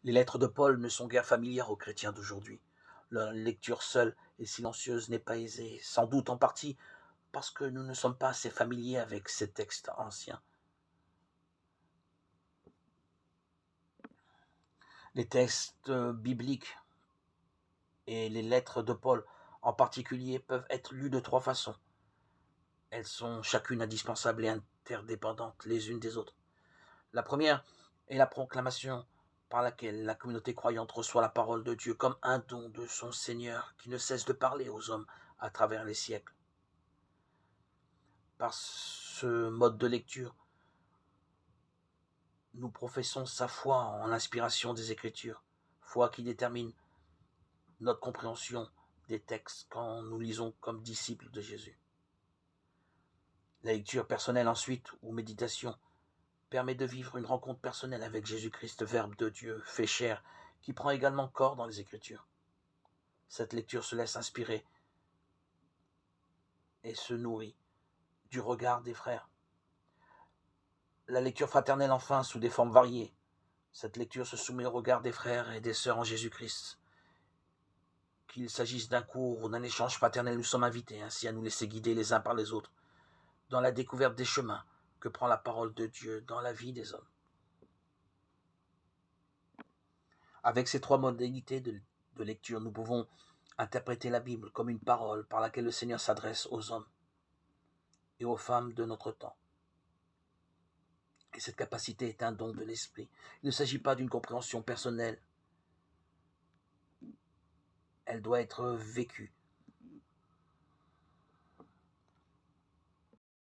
Les lettres de Paul ne sont guère familières aux chrétiens d'aujourd'hui. Leur lecture seule et silencieuse n'est pas aisée, sans doute en partie parce que nous ne sommes pas assez familiers avec ces textes anciens. Les textes bibliques et les lettres de Paul en particulier peuvent être lus de trois façons. Elles sont chacune indispensables et interdépendantes les unes des autres. La première est la proclamation par laquelle la communauté croyante reçoit la parole de Dieu comme un don de son Seigneur qui ne cesse de parler aux hommes à travers les siècles. Par ce mode de lecture, nous professons sa foi en l'inspiration des Écritures, foi qui détermine notre compréhension des textes quand nous lisons comme disciples de Jésus. La lecture personnelle ensuite, ou méditation, permet de vivre une rencontre personnelle avec Jésus-Christ, Verbe de Dieu, fait chair, qui prend également corps dans les Écritures. Cette lecture se laisse inspirer et se nourrit du regard des frères. La lecture fraternelle enfin, sous des formes variées. Cette lecture se soumet au regard des frères et des sœurs en Jésus-Christ. Qu'il s'agisse d'un cours ou d'un échange fraternel, nous sommes invités ainsi à nous laisser guider les uns par les autres dans la découverte des chemins que prend la parole de Dieu dans la vie des hommes. Avec ces trois modalités de lecture, nous pouvons interpréter la Bible comme une parole par laquelle le Seigneur s'adresse aux hommes et aux femmes de notre temps. Et cette capacité est un don de l'Esprit. Il ne s'agit pas d'une compréhension personnelle. Elle doit être vécue